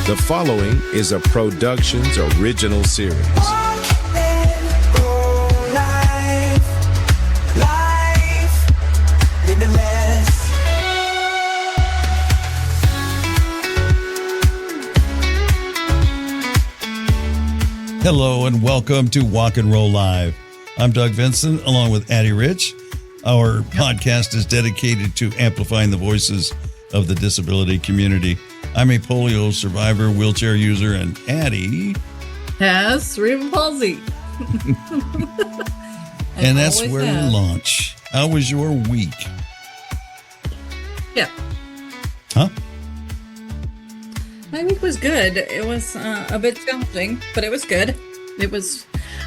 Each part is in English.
The following is a Productions original series. Hello and welcome to Walk and Roll Live. I'm Doug Vincent along with Addie Rich. Our podcast is dedicated to amplifying the voices of the disability community. I'm a polio survivor, wheelchair user, and Addie has cerebral palsy. and that's where we launch. How was your week? Yeah. Huh? My week was good. It was a bit challenging, but it was good.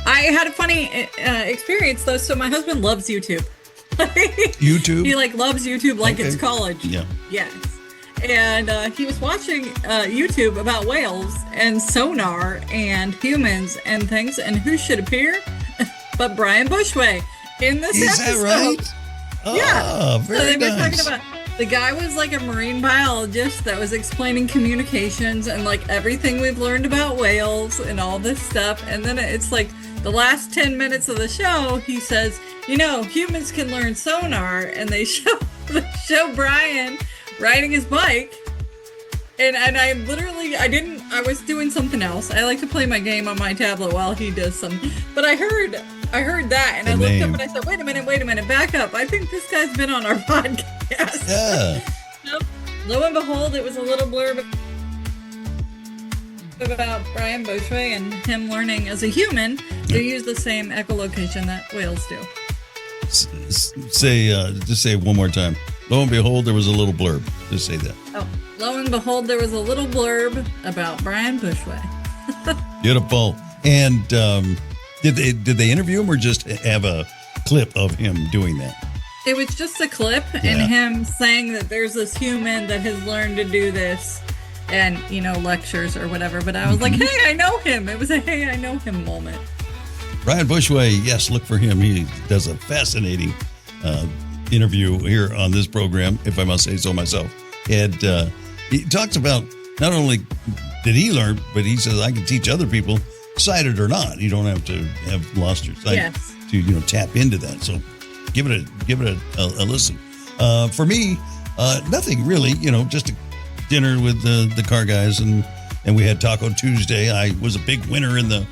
I had a funny experience though. So my husband loves YouTube. YouTube? He loves YouTube like it's college. Yeah. Yes. And he was watching YouTube about whales and sonar and humans and things, and who should appear but Brian Bushway in this episode. Is that right? Oh, yeah. Very so they were nice. talking about, the guy was like a marine biologist that was explaining communications and like everything we've learned about whales and all this stuff. And then it's like the last 10 minutes of the show, he says, you know, humans can learn sonar, and they show Brian riding his bike, and I was doing something else. I like to play my game on my tablet while he does something. But I heard that, and I looked up and I said, wait a minute, back up. I think this guy's been on our podcast. Yeah. Nope. Lo and behold, it was a little blurb about Brian Bushway and him learning as a human to use the same echolocation that whales do. Just say it one more time. Lo and behold, there was a little blurb. Just say that. Oh, lo and behold, there was a little blurb about Brian Bushway. Beautiful. And did they interview him or just have a clip of him doing that? It was just a clip and him saying that there's this human that has learned to do this and, you know, lectures or whatever. But I was like, hey, I know him. It was a hey, I know him moment. Brian Bushway, yes, look for him. He does a fascinating interview here on this program, if I must say so myself. And he talks about not only did he learn, but he says I can teach other people, sighted or not. You don't have to have lost your sight to tap into that. So give it a listen. For me, nothing really. Just a dinner with the car guys, and we had Taco Tuesday. I was a big winner in the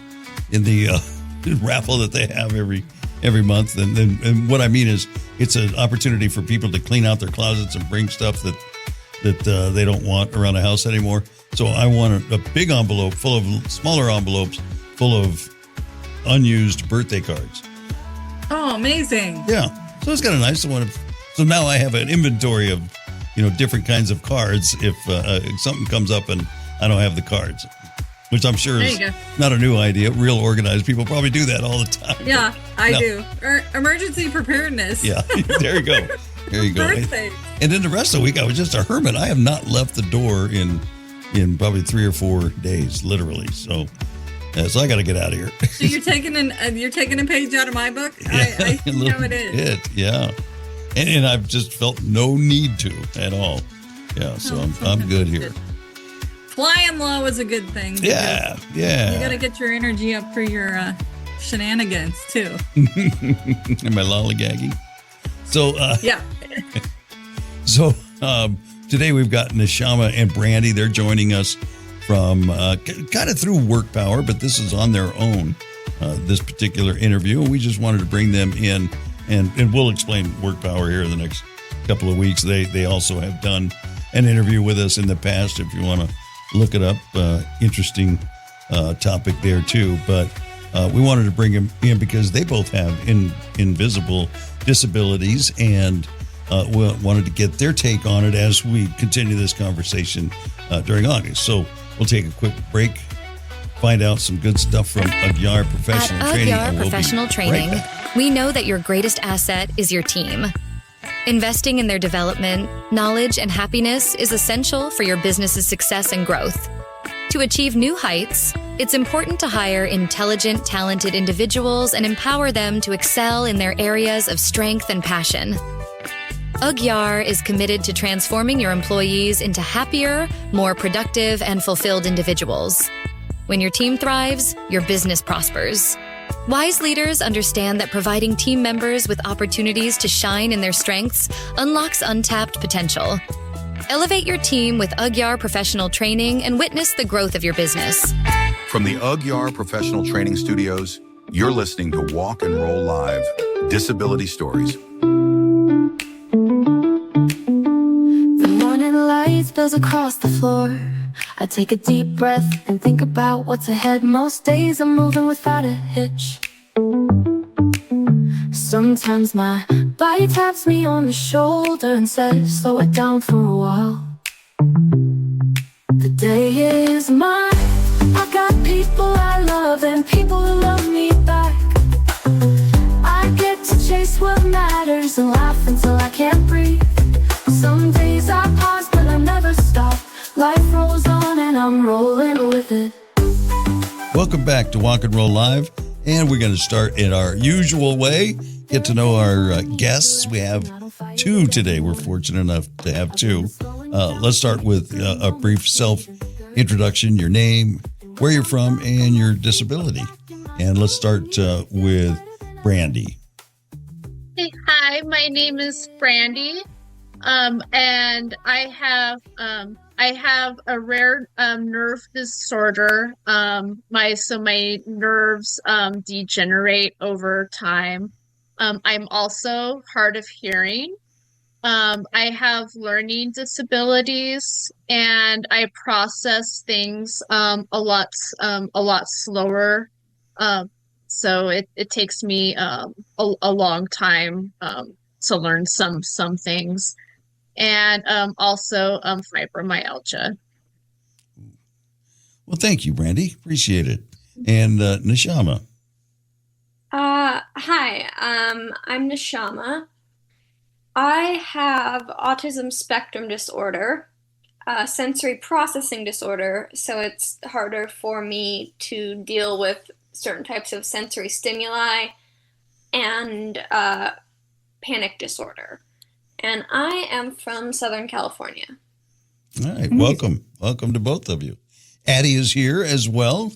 raffle that they have every month, and what I mean is it's an opportunity for people to clean out their closets and bring stuff that they don't want around the house anymore. So I want a big envelope full of smaller envelopes full of unused birthday cards. Oh, amazing! Yeah, so it's kind of nice. So now I have an inventory of different kinds of cards if something comes up and I don't have the cards. Which I'm sure is not a new idea. Real organized people probably do that all the time. Yeah, I do. Or emergency preparedness. Yeah, there you go. There you go. Birthday. And then the rest of the week, I was just a hermit. I have not left the door in probably 3 or 4 days, literally. So I got to get out of here. So you're taking a page out of my book? Yeah, I think how it is. Yeah. And I've just felt no need to at all. Yeah, so I'm good here. Flying low is a good thing. Yeah. You got to get your energy up for your shenanigans, too. And my lollygagging. So, yeah. So, today we've got Neshama and Brandi. They're joining us from kind of through Work Power, but this is on their own, this particular interview. And we just wanted to bring them in, and we'll explain Work Power here in the next couple of weeks. They also have done an interview with us in the past, if you want to look it up. Interesting topic there too. But we wanted to bring them in because they both have invisible disabilities, and we wanted to get their take on it as we continue this conversation during August. So we'll take a quick break, find out some good stuff from Agyar Professional Training. At Agyar Professional Training, we know that your greatest asset is your team. Investing in their development, knowledge, and happiness is essential for your business's success and growth. To achieve new heights, it's important to hire intelligent, talented individuals and empower them to excel in their areas of strength and passion. UGYAR is committed to transforming your employees into happier, more productive, and fulfilled individuals. When your team thrives, your business prospers. Wise leaders understand that providing team members with opportunities to shine in their strengths unlocks untapped potential. Elevate your team with UGYAR professional training and witness the growth of your business. From the UGYAR Professional Training Studios, you're listening to Walk and Roll Live, Disability Stories. The morning light spills across the floor. I take a deep breath and think about what's ahead. Most days I'm moving without a hitch. Sometimes my body taps me on the shoulder and says, slow it down for a while. The day is mine. I got people I love and people who love me back. I get to chase what matters and laugh until I can't breathe. Some days I pause but I never stop. Life rolls on and I'm rolling with it. Welcome back to Walk and Roll Live, and we're going to start in our usual way. Get to know our guests. We have two today. We're fortunate enough to have two. Let's start with a brief self-introduction, your name, where you're from, and your disability. And let's start with Brandi. Hey, hi, my name is Brandi, and I have a rare nerve disorder. My nerves degenerate over time. I'm also hard of hearing. I have learning disabilities, and I process things a lot slower. So it takes me a long time to learn some things. And also fibromyalgia. Well, thank you, Brandi. Appreciate it. And Neshama. Hi, I'm Neshama. I have autism spectrum disorder, sensory processing disorder, so it's harder for me to deal with certain types of sensory stimuli, and panic disorder. And I am from Southern California. All right. Welcome. Welcome to both of you. Addie is here as well.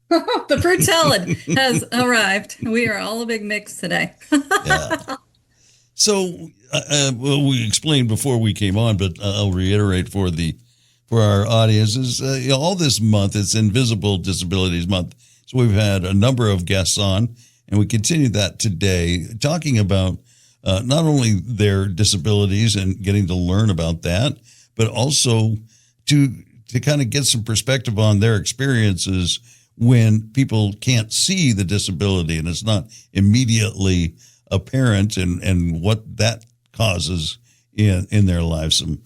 The fruit salad has arrived. We are all a big mix today. Yeah. So, well, we explained before we came on, but I'll reiterate for our audiences. All this month, it's Invisible Disabilities Month. So we've had a number of guests on, and we continue that today, talking about not only their disabilities and getting to learn about that, but also to kind of get some perspective on their experiences when people can't see the disability and it's not immediately apparent, and what that causes in their lives. Some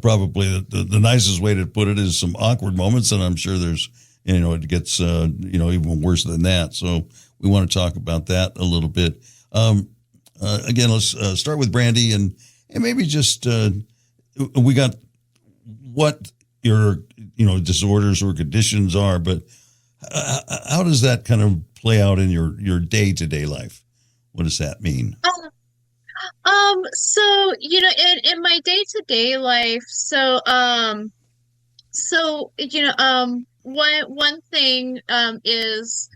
probably the nicest way to put it is some awkward moments, and I'm sure there's it gets even worse than that. So we want to talk about that a little bit. Again, let's start with Brandi and maybe just we got what your disorders or conditions are, but how does that kind of play out in your day-to-day life? What does that mean? So in my day-to-day life, one thing is,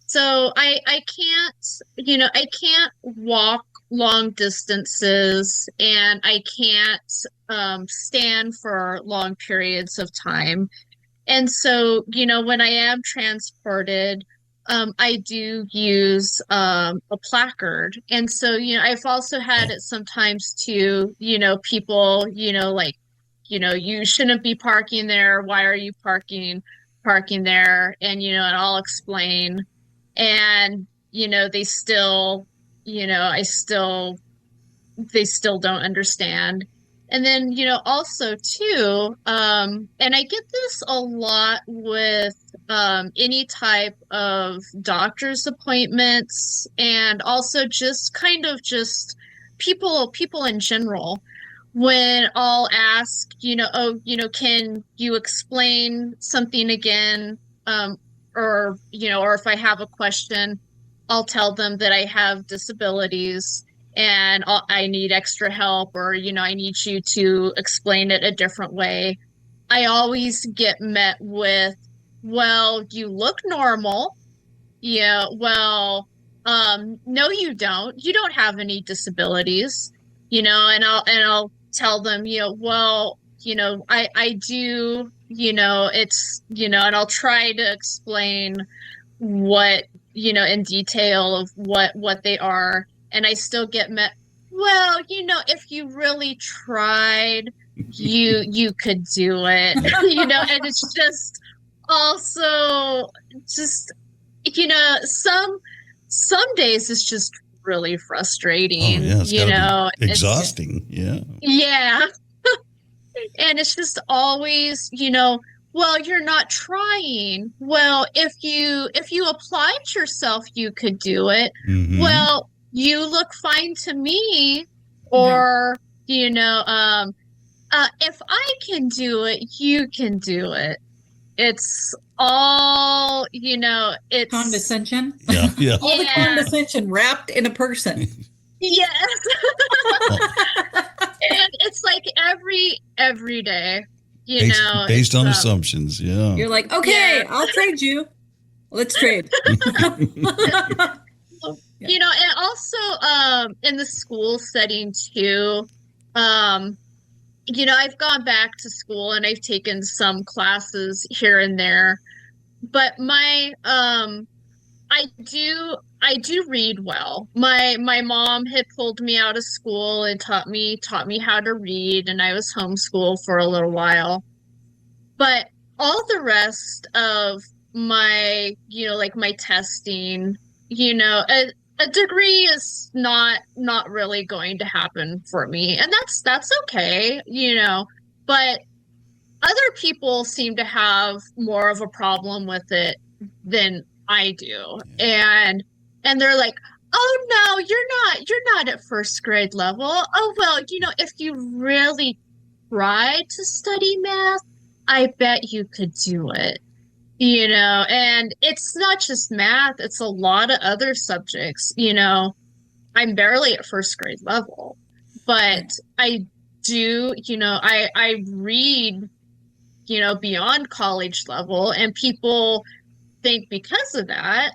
so I can't walk long distances, and I can't stand for long periods of time. And so, when I am transported, I do use a placard. And so, I've also had it sometimes too, people, you shouldn't be parking there. Why are you parking there? And, and I'll explain. And, they still, they still don't understand. And then, also too, and I get this a lot with any type of doctor's appointments, and also just kind of just people in general, when I'll ask, can you explain something again? Or if I have a question, I'll tell them that I have disabilities. and I need extra help, or, I need you to explain it a different way, I always get met with, well, you look normal. Yeah, well, no, you don't. You don't have any disabilities, and I'll tell them, well, I do, it's, and I'll try to explain what, in detail of what they are. And I still get met, well, if you really tried, you could do it, and it's just also just, some days it's just really frustrating. Oh, yeah, it's gotta be exhausting. Yeah. And it's just always, well, you're not trying. Well, if you applied yourself, you could do it. Mm-hmm. Well, you look fine to me. Or, if I can do it, you can do it. It's all, it's condescension. Yeah. All the condescension wrapped in a person. Yes. And it's like every day, based on assumptions. Yeah. You're like, okay, I'll trade you. Let's trade. And also in the school setting too, I've gone back to school and I've taken some classes here and there, but I do read well. My mom had pulled me out of school and taught me how to read, and I was homeschooled for a little while. But all the rest of my, like my testing, a degree is not really going to happen for me, and that's okay, but other people seem to have more of a problem with it than I do. And they're like, oh no, you're not at first grade level. Oh well, if you really tried to study math, I bet you could do it. And it's not just math, it's a lot of other subjects. I'm barely at first grade level, but I do, I read, beyond college level, and people think because of that,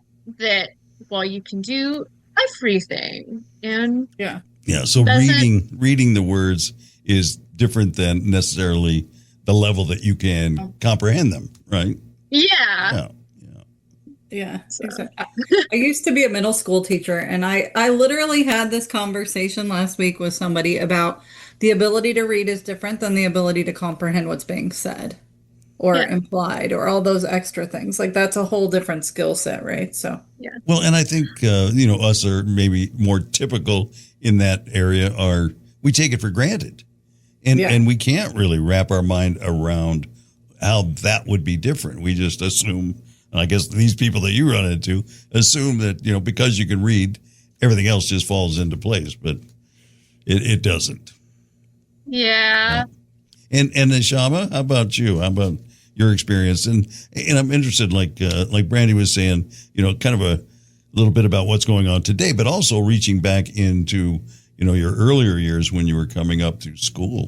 well, you can do everything. And so reading the words is different than necessarily the level that you can comprehend them, right? Yeah. Exactly. I used to be a middle school teacher, and I literally had this conversation last week with somebody about the ability to read is different than the ability to comprehend what's being said or implied, or all those extra things. Like, that's a whole different skill set, right? So well, and I think us are maybe more typical in that area. We take it for granted, and we can't really wrap our mind around how that would be different. We just assume, and I guess these people that you run into assume that, because you can read, everything else just falls into place, but it doesn't. Yeah. And Neshama, how about you? How about your experience? And I'm interested, like Brandi was saying, kind of a little bit about what's going on today, but also reaching back into, your earlier years when you were coming up through school.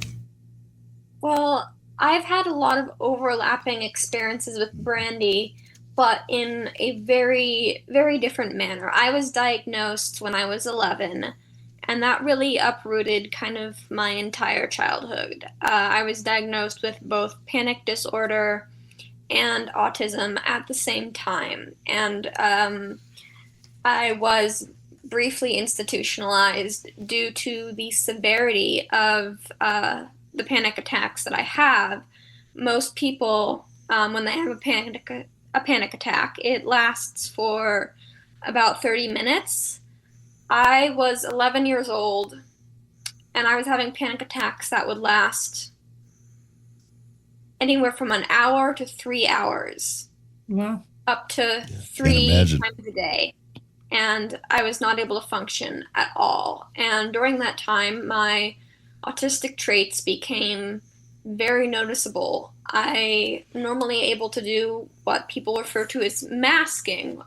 Well, I've had a lot of overlapping experiences with Brandi, but in a very, very different manner. I was diagnosed when I was 11, and that really uprooted kind of my entire childhood. I was diagnosed with both panic disorder and autism at the same time, and I was briefly institutionalized due to the severity of the panic attacks that I have. Most people, when they have a panic attack, it lasts for about 30 minutes. I was 11 years old, and I was having panic attacks that would last anywhere from an hour to 3 hours. Wow. Up to 3 times a day. And I was not able to function at all. And during that time, my autistic traits became very noticeable. I normally able to do what people refer to as masking,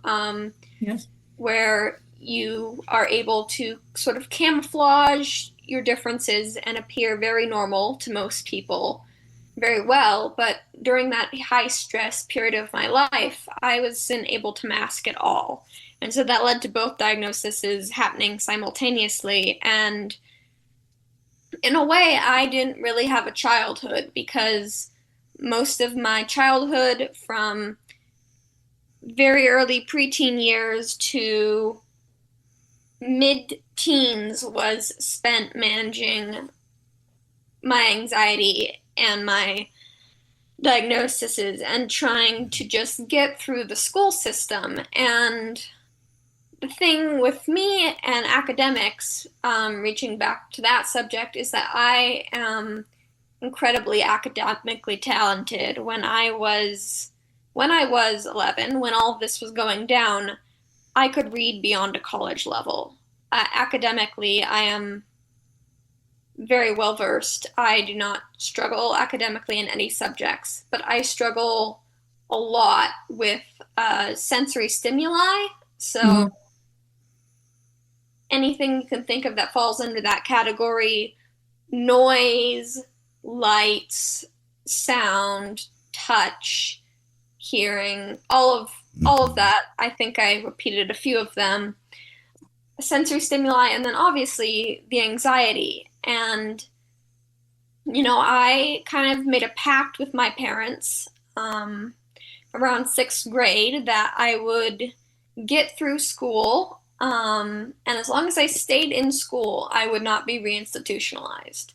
where you are able to sort of camouflage your differences and appear very normal to most people very well. But during that high stress period of my life, I wasn't able to mask it all. And so that led to both diagnoses happening simultaneously. And in a way, I didn't really have a childhood, because most of my childhood, from very early preteen years to mid-teens, was spent managing my anxiety and my diagnoses and trying to just get through the school system. And the thing with me and academics, reaching back to that subject, is that I am incredibly academically talented. When I was 11, when all of this was going down, I could read beyond a college level. Academically, I am very well versed. I do not struggle academically in any subjects, but I struggle a lot with sensory stimuli. So anything you can think of that falls under that category: noise, lights, sound, touch, hearing, all of that. I think I repeated a few of them. Sensory stimuli, and then obviously the anxiety. And I kind of made a pact with my parents around sixth grade that I would get through school, and as long as I stayed in school, I would not be reinstitutionalized.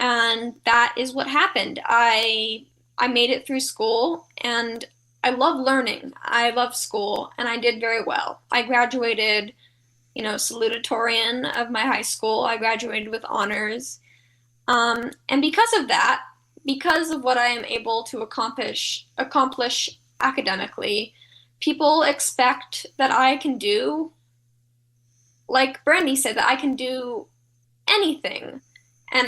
And that is what happened. I made it through school, and I love learning. I love school, and I did very well. I graduated, salutatorian of my high school. I graduated with honors. And because of that, because of what I am able to accomplish academically, people expect that I can do, like Brandi said, that I can do anything. And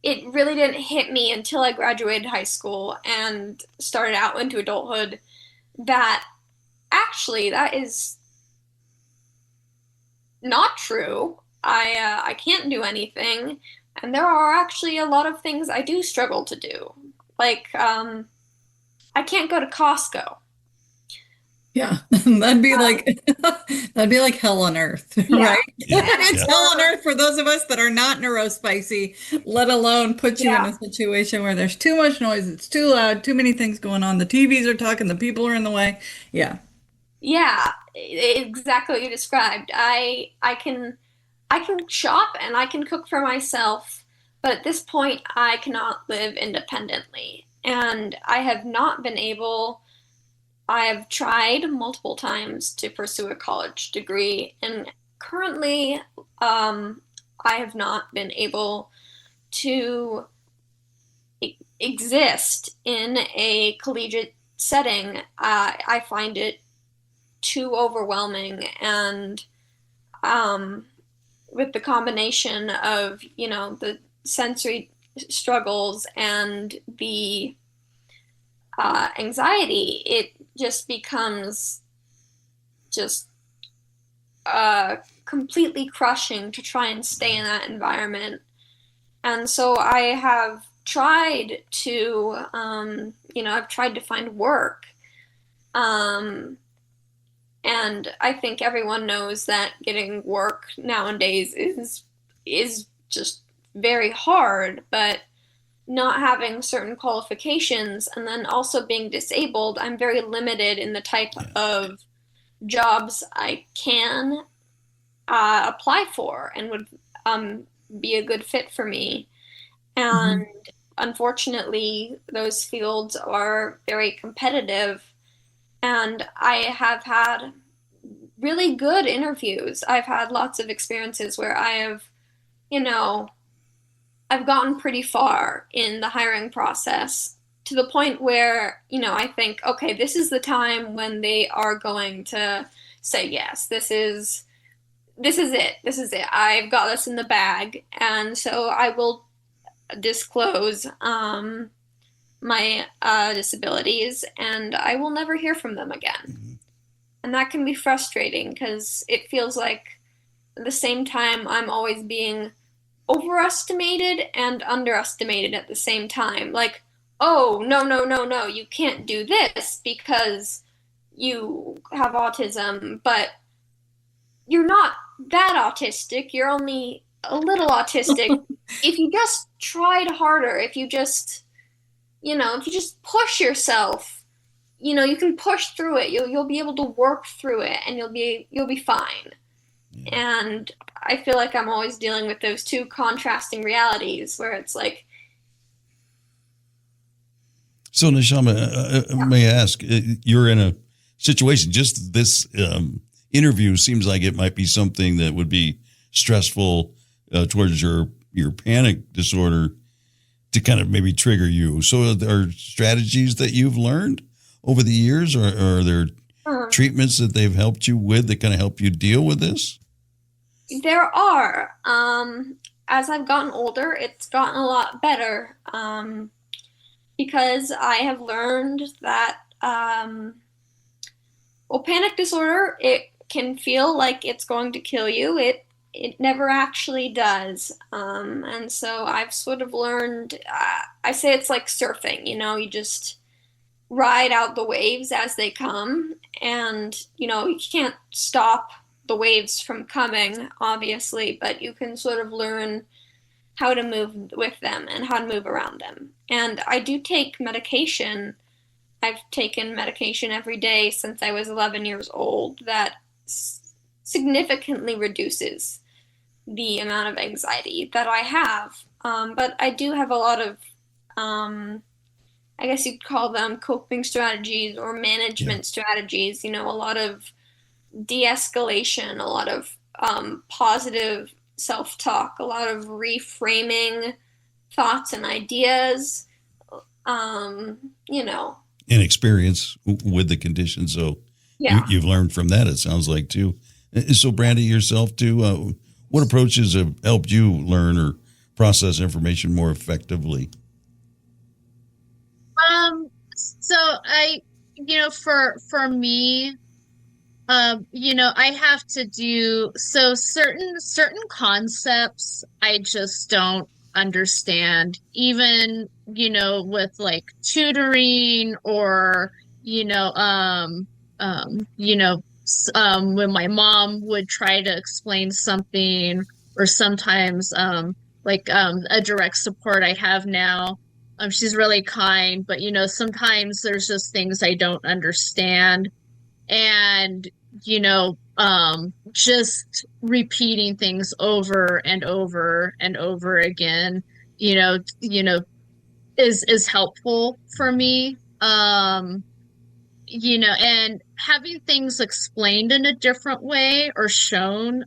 it really didn't hit me until I graduated high school and started out into adulthood that actually that is not true. I can't do anything, and there are actually a lot of things I do struggle to do. Like, I can't go to Costco. Yeah, that'd be like hell on earth, right? It's hell on earth for those of us that are not neurospicy, let alone put you in a situation where there's too much noise, it's too loud, too many things going on, the TVs are talking, the people are in the way. Yeah, exactly what you described. I can shop and I can cook for myself, but at this point I cannot live independently, and I have not been able. I have tried multiple times to pursue a college degree, and currently I have not been able to exist in a collegiate setting. I find it too overwhelming, and with the combination of, the sensory struggles and the anxiety, it just becomes completely crushing to try and stay in that environment. And so I have tried to, I've tried to find work. And I think everyone knows that getting work nowadays is just very hard, but not having certain qualifications and then also being disabled, I'm very limited in the type of jobs I can apply for and would be a good fit for me. And unfortunately, those fields are very competitive. And I have had really good interviews. I've had lots of experiences where I have, I've gotten pretty far in the hiring process, to the point where, I think, okay, this is the time when they are going to say, yes, this is it. I've got this in the bag. And so I will disclose my disabilities, and I will never hear from them again. And that can be frustrating because it feels like at the same time I'm always being overestimated and underestimated at the same time. Like, oh, no, no, no, no, you can't do this because you have autism, but you're not that autistic. You're only a little autistic. If you just tried harder, if you just, if you just push yourself, you can push through it. You'll be able to work through it, and you'll be fine. Yeah. And I feel like I'm always dealing with those two contrasting realities where it's like. So Neshama, may I ask, you're in a situation, just this interview seems like it might be something that would be stressful towards your panic disorder to kind of maybe trigger you. So are there strategies that you've learned over the years, or are there treatments that they've helped you with that kind of help you deal with this? There are. As I've gotten older, it's gotten a lot better because I have learned that, panic disorder, it can feel like it's going to kill you. It never actually does. And so I've sort of learned, I say it's like surfing, you just ride out the waves as they come. And, you can't stop the waves from coming, obviously, but you can sort of learn how to move with them and how to move around them. And I do take medication. I've taken medication every day since I was 11 years old that significantly reduces the amount of anxiety that I have. But I do have a lot of, I guess you'd call them coping strategies or management strategies, a lot of de-escalation, a lot of positive self-talk, a lot of reframing thoughts and ideas, And experience with the condition. So you've learned from that, it sounds like, too. So Brandi, yourself, too, what approaches have helped you learn or process information more effectively? So I, for me, I have to do certain concepts I just don't understand, even with like tutoring or when my mom would try to explain something, or sometimes a direct support I have now. She's really kind, but sometimes there's just things I don't understand. And, just repeating things over and over and over again, is helpful for me. And having things explained in a different way or shown,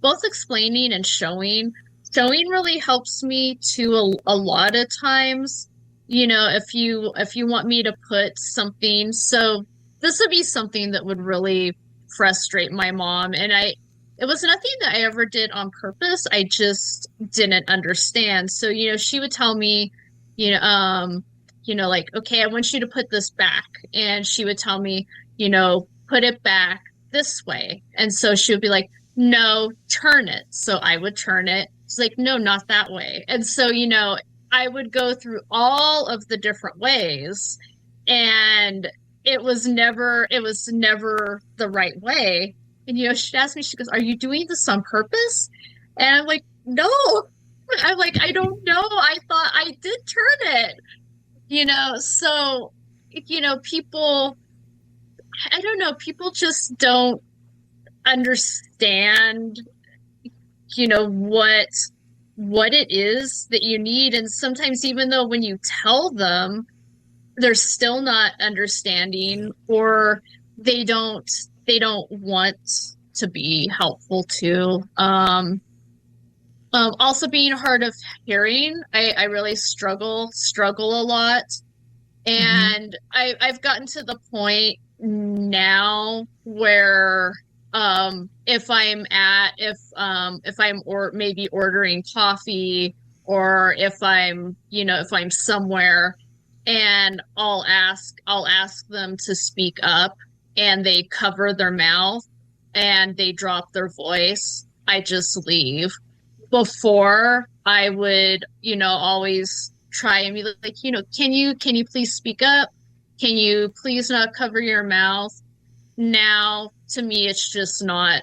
both explaining and showing really helps me too a lot of times. If you want me to put something, so this would be something that would really frustrate my mom. And it was nothing that I ever did on purpose. I just didn't understand. So, she would tell me, like, okay, I want you to put this back. And she would tell me, put it back this way. And so she would be like, no, turn it. So I would turn it. It's like, no, not that way. And so, I would go through all of the different ways, and it was never the right way. And, she'd ask me, she goes, are you doing this on purpose? And I'm like, no. I'm like, I don't know. I thought I did turn it, so, people, I don't know, people just don't understand, what it is that you need. And sometimes, even though when you tell them, they're still not understanding, or they don't want to be helpful too. Also being hard of hearing, I really struggle a lot. And I've gotten to the point now where if I'm maybe ordering coffee, or if I'm somewhere, and I'll ask them to speak up, and they cover their mouth and they drop their voice, I just leave. Before, I would, always try and be like, can you please speak up? Can you please not cover your mouth? Now, to me, it's just not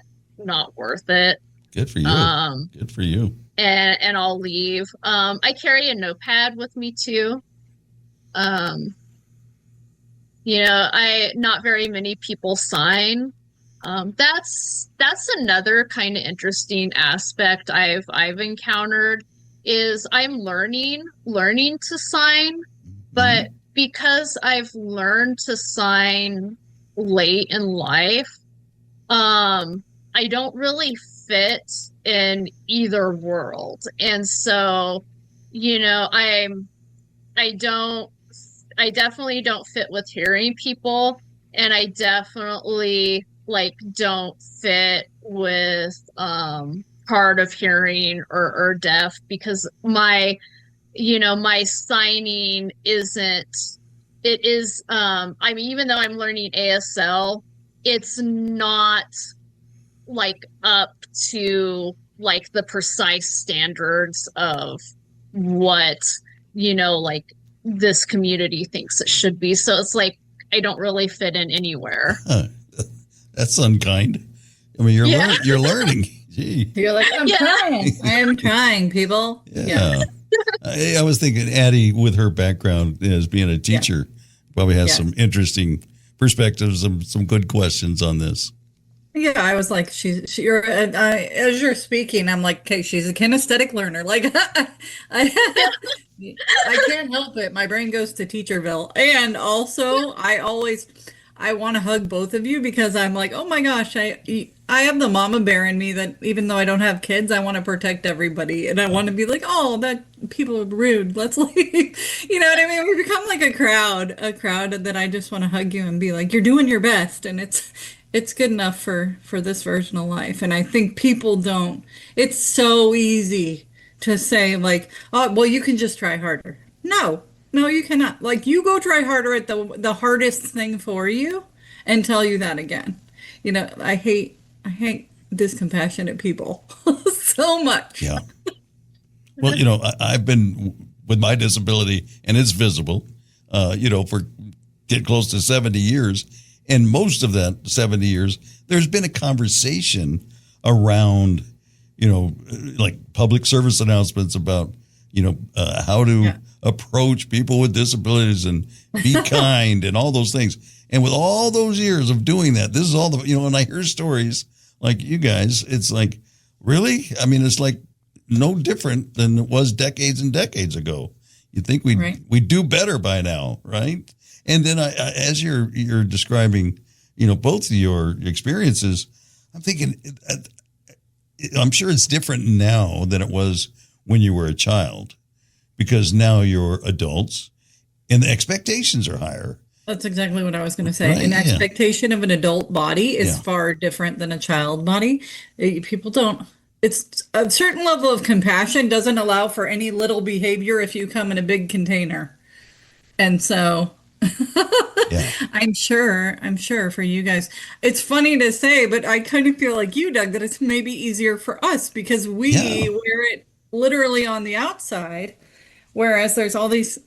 worth it. Good for you. Good for you. And I'll leave. I carry a notepad with me too. Not very many people sign. That's another kind of interesting aspect I've encountered is I'm learning to sign, but because I've learned to sign late in life, I don't really fit in either world. And so, I definitely don't fit with hearing people, and I definitely don't fit with hard of hearing or deaf, because my signing even though I'm learning ASL, it's not up to the precise standards of what this community thinks it should be. So it's I don't really fit in anywhere. That's unkind. I mean, you're learning. Gee. You're like, I'm trying. I am trying, people. Yeah. I was thinking Addie, with her background as being a teacher, probably has some interesting perspectives and some good questions on this. Yeah, I was like, as you're speaking, I'm like, okay, she's a kinesthetic learner. I can't help it. My brain goes to Teacherville. And also, I want to hug both of you, because I'm like, oh my gosh, I have the mama bear in me that even though I don't have kids, I want to protect everybody. And I want to be like, oh, that people are rude. Let's leave. You know what I mean? We become like a crowd that I just want to hug you and be like, you're doing your best. And it's good enough for this version of life. And I think people don't. It's so easy to say oh, well, you can just try harder. No, you cannot. You go try harder at the hardest thing for you and tell you that again. I hate discompassionate people so much. Yeah. Well, I've been with my disability, and it's visible, for get close to 70 years. And most of that 70 years, there's been a conversation around, public service announcements about, how to approach people with disabilities and be kind and all those things. And with all those years of doing that, this is all and I hear stories like you guys, it's like, really? I mean, it's no different than it was decades and decades ago. You'd think we do better by now, right? And then as you're describing, both of your experiences, I'm thinking, I'm sure it's different now than it was when you were a child, because now you're adults and the expectations are higher. That's exactly what I was going to say. Right, an expectation of an adult body is far different than a child body. People don't. It's a certain level of compassion doesn't allow for any little behavior if you come in a big container. And so I'm sure for you guys, it's funny to say, but I kind of feel like you, Doug, that it's maybe easier for us because we wear it literally on the outside. Whereas there's all these,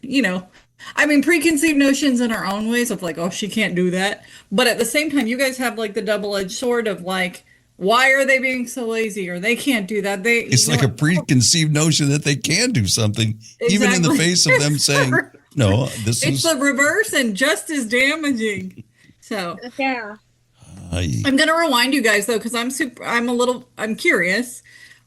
preconceived notions in our own ways of oh, she can't do that. But at the same time, you guys have the double-edged sword of why are they being so lazy, or they can't do that? It's a preconceived notion that they can do something, even in the face of them saying, no, it's the reverse and just as damaging. So I'm going to rewind you guys though, because I'm curious.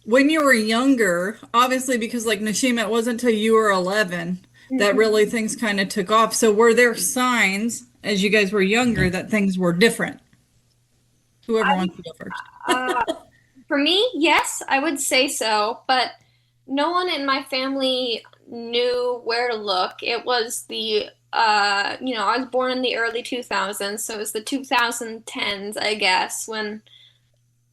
When you were younger, obviously, because Neshama, it wasn't until you were 11 that really things kind of took off. So were there signs as you guys were younger that things were different? Whoever wants to go first. For me, yes, I would say so. But no one in my family knew where to look. It was I was born in the early 2000s. So it was the 2010s, I guess, when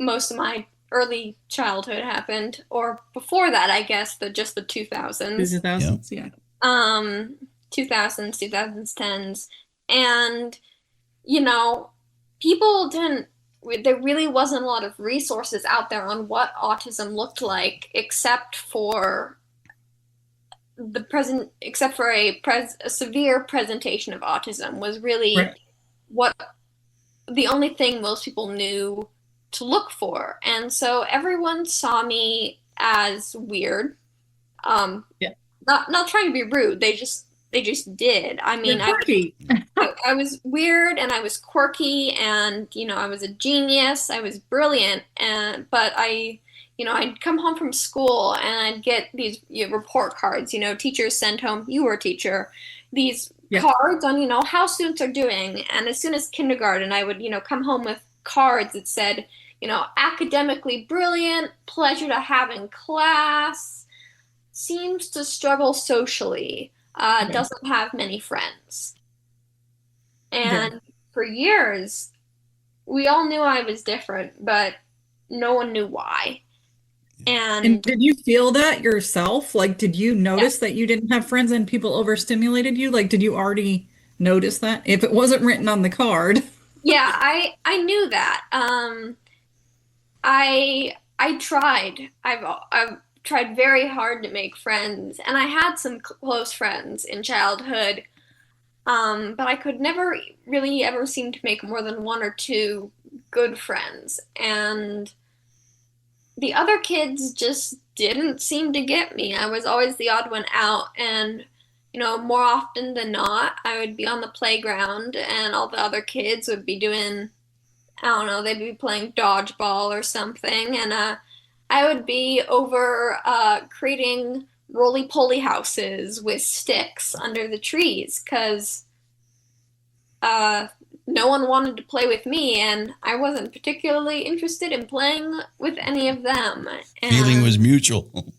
most of my early childhood happened, or before that, I guess, just the 2000s. 2000s, yeah. 2000s, 2010s. And, people didn't, there really wasn't a lot of resources out there on what autism looked like, except for a severe presentation of autism was really Right. what the only thing most people knew to look for. And so everyone saw me as weird. Yeah. Not trying to be rude. They just did. I mean, You're quirky. I was weird and I was quirky and, I was a genius. I was brilliant. But I'd come home from school and I'd get these report cards, teachers send home, you were a teacher, these cards on, how students are doing. And as soon as kindergarten, I would, come home with cards that said, academically brilliant, pleasure to have in class, seems to struggle socially, doesn't have many friends. And for years, we all knew I was different, but no one knew why. And did you feel that yourself? Like, did you notice that you didn't have friends and people overstimulated you? Like, did you already notice that if it wasn't written on the card? Yeah, I knew that. I tried. I've tried very hard to make friends, and I had some close friends in childhood. But I could never really ever seem to make more than one or two good friends. And the other kids just didn't seem to get me. I was always the odd one out. And, more often than not, I would be on the playground and all the other kids would be doing, I don't know, they'd be playing dodgeball or something. And I would be over creating roly-poly houses with sticks under the trees because no one wanted to play with me, and I wasn't particularly interested in playing with any of them. And, feeling was mutual.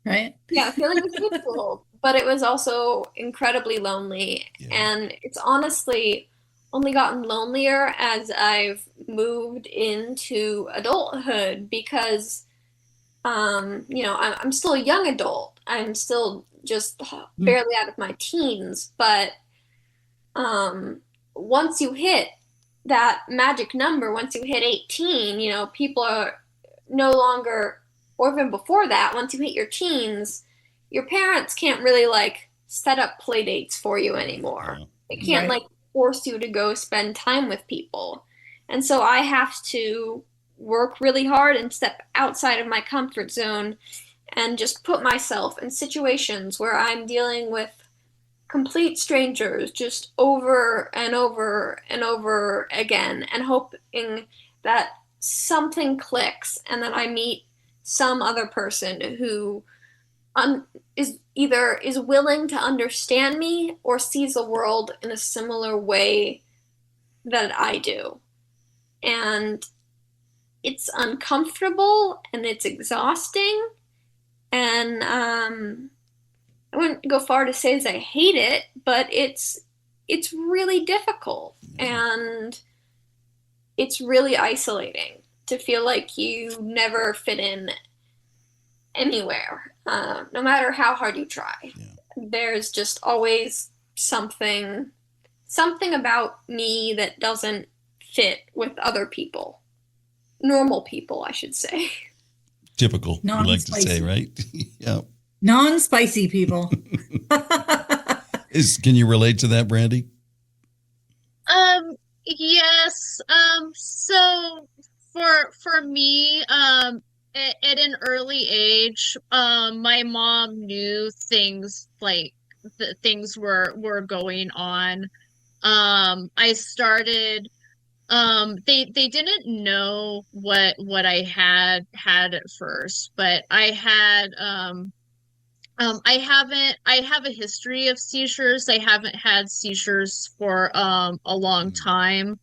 Right? Yeah, feeling was mutual, but it was also incredibly lonely. Yeah. And it's honestly only gotten lonelier as I've moved into adulthood because, I'm still a young adult. I'm still just barely out of my teens, but once you hit that magic number, once you hit 18, people are no longer, or even before that, once you hit your teens, your parents can't really set up play dates for you anymore. They can't force you to go spend time with people. And so I have to work really hard and step outside of my comfort zone and just put myself in situations where I'm dealing with complete strangers just over and over and over again, and hoping that something clicks and that I meet some other person who is willing to understand me or sees the world in a similar way that I do. And it's uncomfortable and it's exhausting, and I wouldn't go far to say as I hate it, but it's really difficult, and it's really isolating to feel like you never fit in anywhere, no matter how hard you try. Yeah. There's just always something about me that doesn't fit with other people. Normal people, I should say. Typical, you like to say, right? Yeah. Non-spicy people. Can you relate to that, Brandi? Yes. So for me, at an early age, my mom knew things things were going on. I started. They didn't know what I had at first, but I had I have a history of seizures. I haven't had seizures for a long time,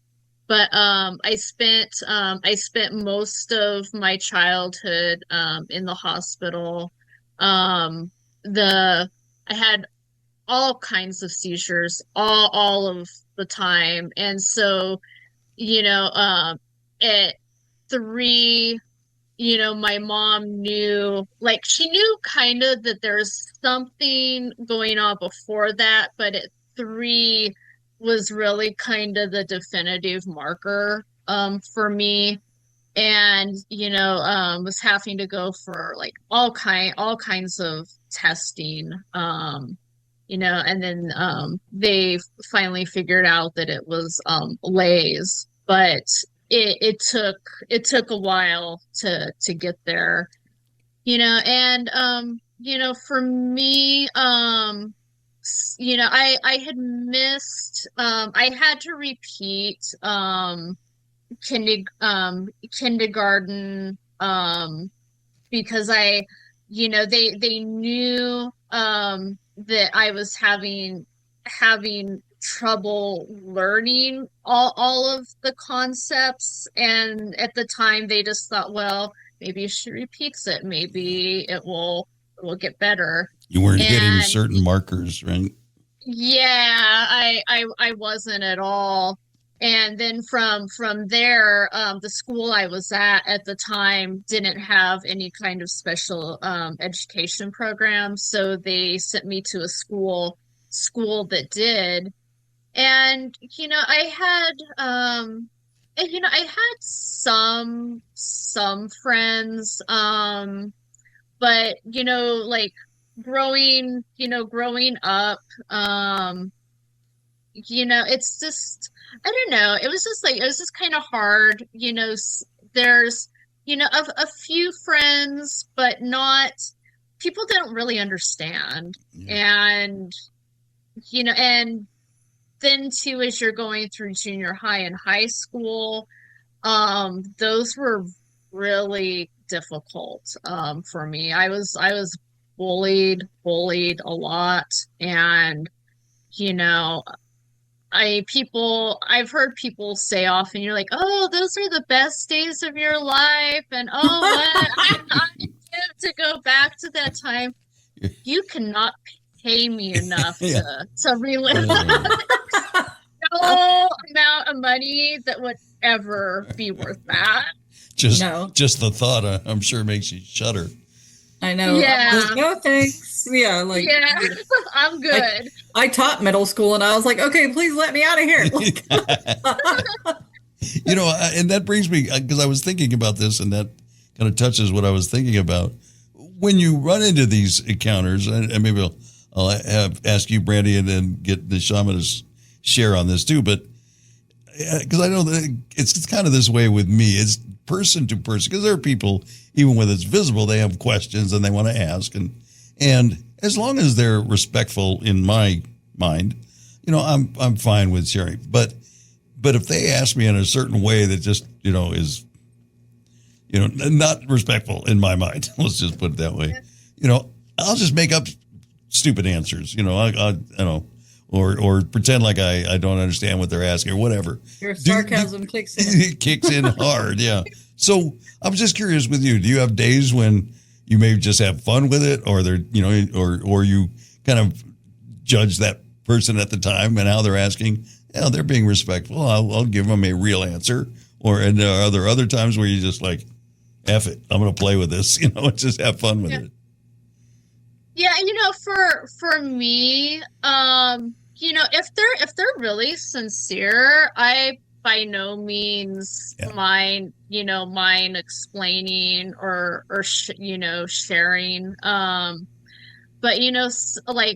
but I spent most of my childhood in the hospital. I had all kinds of seizures all of the time, and so at 3, my mom knew, she knew kind of that there's something going on before that, but at 3, was really kind of the definitive marker for me. And was having to go for like all kinds of testing, and then they finally figured out that it was Lay's, but it took a while to get there, and for me, I had missed, I had to repeat kindergarten, because they knew that I was having trouble learning all of the concepts, and at the time they just thought, well, maybe if she repeats it, maybe it will get better. You weren't hitting certain markers, right? Yeah, I wasn't at all. And then from there, the school I was at the time didn't have any kind of special education program, so they sent me to a school that did. And I had some friends, but like growing up, it's just, I don't know, it was just kind of hard. There's a few friends, but not, people don't really understand. And and then too, as you're going through junior high and high school, those were really difficult for me. I was bullied a lot, and I've heard people say often, you're like, oh, those are the best days of your life, and oh, what I give to go back to that time. You cannot pay me enough to relive no amount of money that would ever be worth that. Just the thought, I'm sure, makes you shudder. I know. Yeah. No thanks. Yeah, I'm good. I taught middle school, and I was like, okay, please let me out of here. And that brings me, because I was thinking about this, and that kind of touches what I was thinking about. When you run into these encounters, and maybe I'll ask you, Brandi, and then get Neshama to share on this too, but because I know that it's kind of this way with me. It's person to person, because there are people, even when it's visible, they have questions and they want to ask, and as long as they're respectful in my mind, I'm fine with sharing. But if they ask me in a certain way that just is not respectful in my mind, let's just put it that way, I'll just make up stupid answers, or pretend like I don't understand what they're asking or whatever. Your sarcasm kicks in. It kicks in hard, yeah. So I'm just curious with you. Do you have days when you may just have fun with it, or or you kind of judge that person at the time and how they're asking? Yeah, they're being respectful. I'll give them a real answer. And are there other times where you just like, F it, I'm going to play with this, just have fun with it? Yeah, for me, if they're really sincere, I by no means mind explaining or sharing. But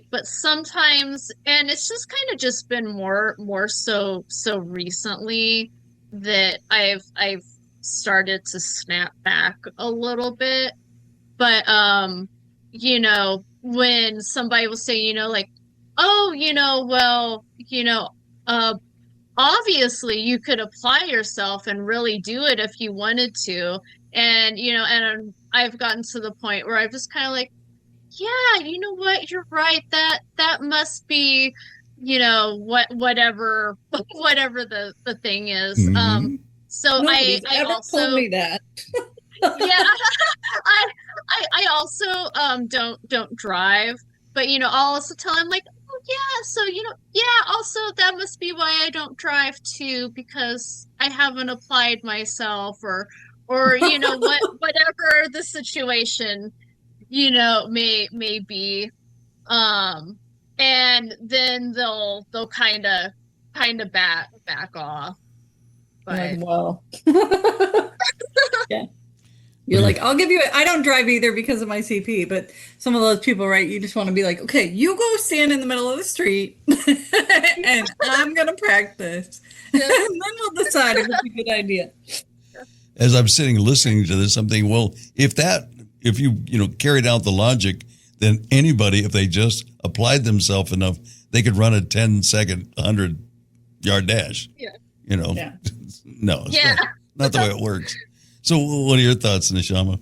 but sometimes, and it's just kind of just been more so recently that I've started to snap back a little bit. But when somebody will say, oh, well, obviously you could apply yourself and really do it if you wanted to. And, and I've gotten to the point where I'm just kind of like, yeah, you know what? You're right. That must be, whatever the thing is. Mm-hmm. So Nobody's I ever also told me that. yeah, I also don't drive, but I'll also tell him like, oh yeah, so also that must be why I don't drive too, because I haven't applied myself, or whatever the situation may be, and then they'll kind of kind of back off. But Like, well, yeah. You're like, I'll give you I don't drive either because of my CP, but some of those people, right? You just want to be like, okay, you go stand in the middle of the street and I'm going to practice. And then we'll decide if it's a good idea. As I'm sitting listening to this, I'm thinking, well, if you carried out the logic, then anybody, if they just applied themselves enough, they could run a 10-second, 100-yard dash. Yeah. Yeah. No, it's Yeah. not the way it works. So what are your thoughts, Neshama?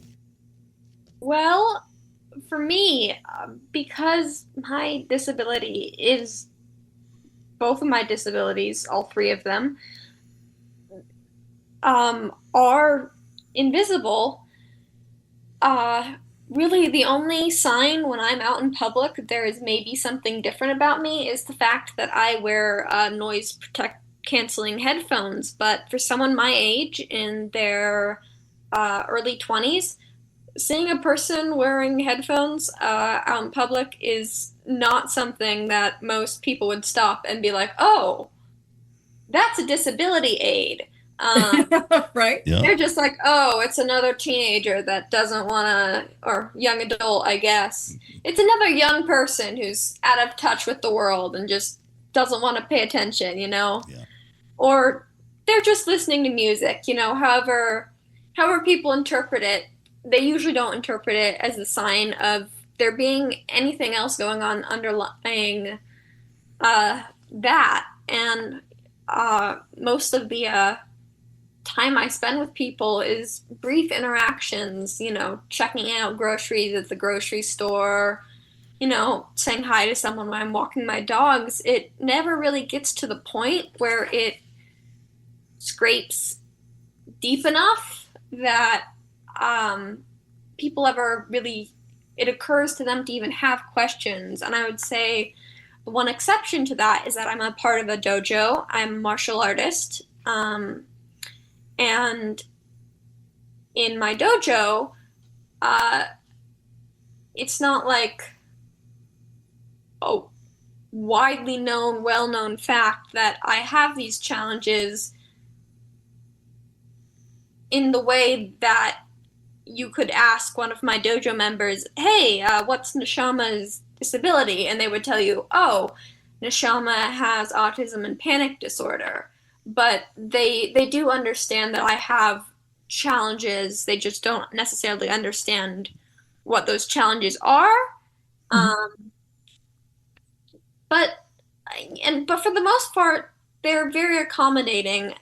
Well, for me, because my disability is both of my disabilities, all three of them, are invisible. Really, the only sign when I'm out in public there is maybe something different about me is the fact that I wear noise canceling headphones. But for someone my age in their early 20s, seeing a person wearing headphones out in public is not something that most people would stop and be like, oh, that's a disability aid. Right? Yeah. They're just like, oh, it's another teenager that doesn't want to, or young adult, I guess. It's another young person who's out of touch with the world and just doesn't want to pay attention, Yeah. Or they're just listening to music, however people interpret it, they usually don't interpret it as a sign of there being anything else going on underlying that. And most of the time I spend with people is brief interactions, checking out groceries at the grocery store, saying hi to someone when I'm walking my dogs. It never really gets to the point where it scrapes deep enough that people ever really, it occurs to them to even have questions. And I would say the one exception to that is that I'm a part of a dojo. I'm a martial artist. And in my dojo, it's not like a widely known, well-known fact that I have these challenges in the way that you could ask one of my dojo members, hey, what's Neshama's disability? And they would tell you, oh, Neshama has autism and panic disorder. But they do understand that I have challenges. They just don't necessarily understand what those challenges are. Mm-hmm. But for the most part, they're very accommodating.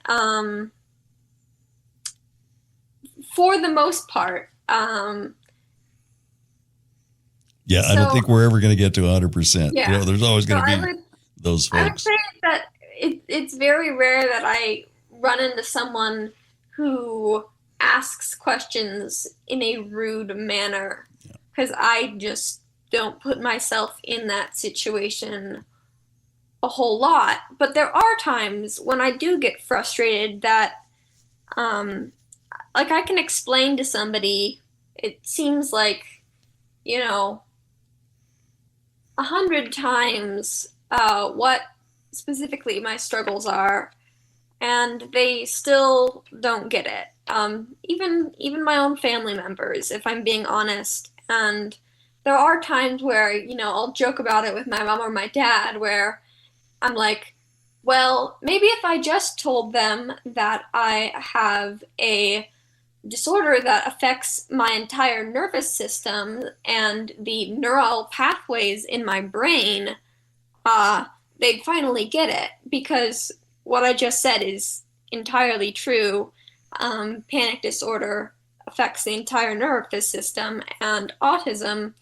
For the most part. Yeah, I don't think we're ever going to get to 100%. Yeah. There's always going to be those folks. I would say that it's very rare that I run into someone who asks questions in a rude manner, because I just don't put myself in that situation a whole lot. But there are times when I do get frustrated that, like, I can explain to somebody, it seems like, 100 times what specifically my struggles are, and they still don't get it. Even my own family members, if I'm being honest. And there are times where, I'll joke about it with my mom or my dad, where I'm like, well, maybe if I just told them that I have a disorder that affects my entire nervous system and the neural pathways in my brain, they'd finally get it, because what I just said is entirely true. Panic disorder affects the entire nervous system, and autism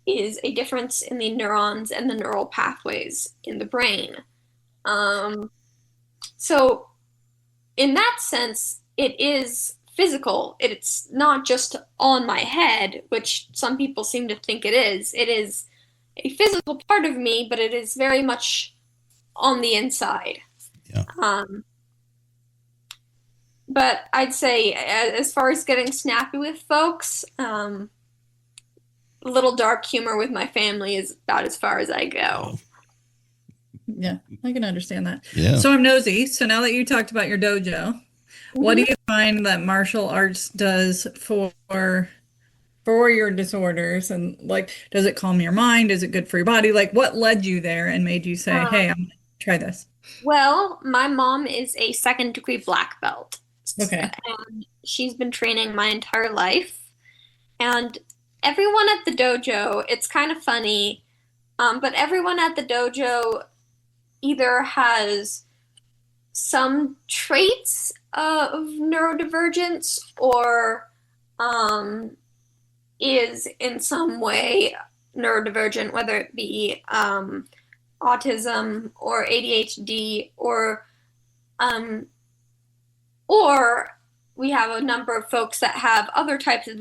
is a difference in the neurons and the neural pathways in the brain. So in that sense, it is physical. It's not just on my head, which some people seem to think it is. It is a physical part of me, but it is very much on the inside. Yeah. But I'd say, as far as getting snappy with folks, a little dark humor with my family is about as far as I go. Yeah, I can understand that. Yeah. So I'm nosy. So now that you talked about your dojo, what do you find that martial arts does for your disorders? And like, does it calm your mind? Is it good for your body? Like, what led you there and made you say, "Hey, I'm gonna try this"? Well, my mom is a second-degree black belt, Okay. and she's been training my entire life. And everyone at the dojo, it's kind of funny, but everyone at the dojo either has some traits of neurodivergence or is in some way neurodivergent, whether it be autism or ADHD um, or we have a number of folks that have other types of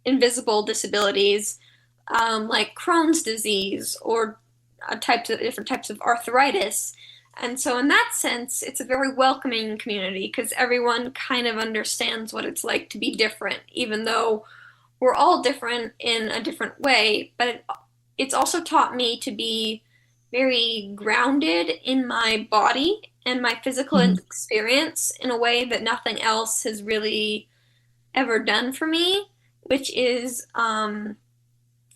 invisible disabilities, like Crohn's disease or different types of arthritis. And so in that sense, it's a very welcoming community because everyone kind of understands what it's like to be different, even though we're all different in a different way. But it's also taught me to be very grounded in my body and my physical experience in a way that nothing else has really ever done for me, which is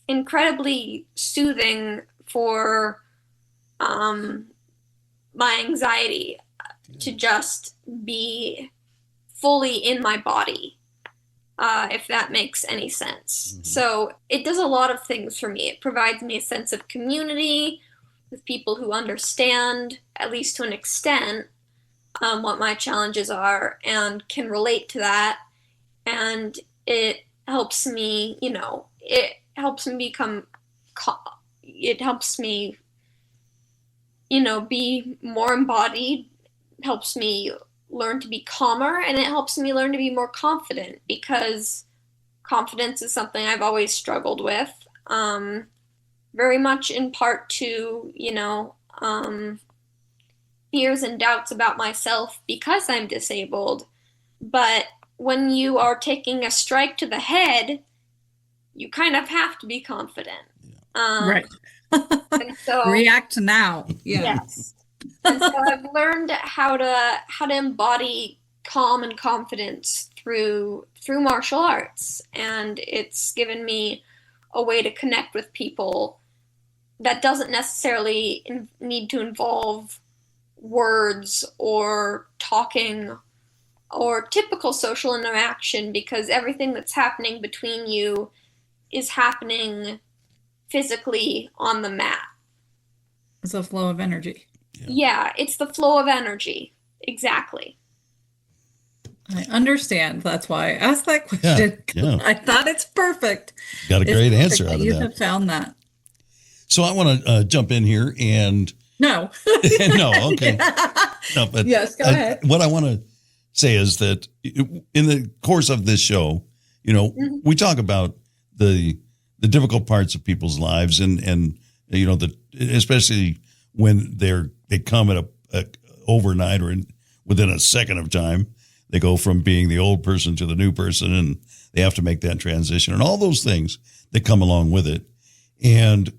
incredibly soothing for my anxiety to just be fully in my body, if that makes any sense. So it does a lot of things for me. It provides me a sense of community with people who understand, at least to an extent, what my challenges are and can relate to that. And it helps me, it helps me be more embodied, helps me learn to be calmer, and it helps me learn to be more confident because confidence is something I've always struggled with. Very much in part to, fears and doubts about myself because I'm disabled. But when you are taking a strike to the head, you kind of have to be confident. Right. And so React now. Yeah. yes. And so I've learned how to embody calm and confidence through martial arts, and it's given me a way to connect with people that doesn't necessarily need to involve words or talking or typical social interaction, because everything that's happening between you is happening physically on the mat. It's a flow of energy. Yeah, it's the flow of energy. Exactly. I understand. That's why I asked that question. Yeah. I thought it's perfect. Got a great answer out of You that. have found that. So I want to jump in here and No. no, okay. No, but Yes, go ahead. What I want to say is that in the course of this show, we talk about the difficult parts of people's lives and especially when they come at a overnight or within a second of time, they go from being the old person to the new person, and they have to make that transition and all those things that come along with it. And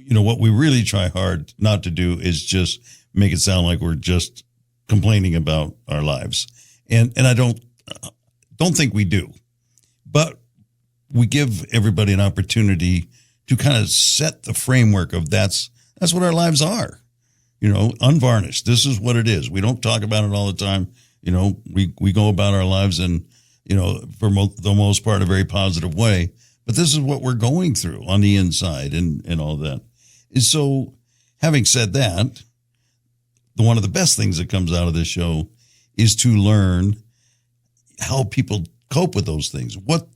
what we really try hard not to do is just make it sound like we're just complaining about our lives. And I don't think we do, but we give everybody an opportunity to kind of set the framework of that's what our lives are, unvarnished. This is what it is. We don't talk about it all the time. We go about our lives in, for the most part, a very positive way, but this is what we're going through on the inside and all that. And so having said that, one of the best things that comes out of this show is to learn how people cope with those things, what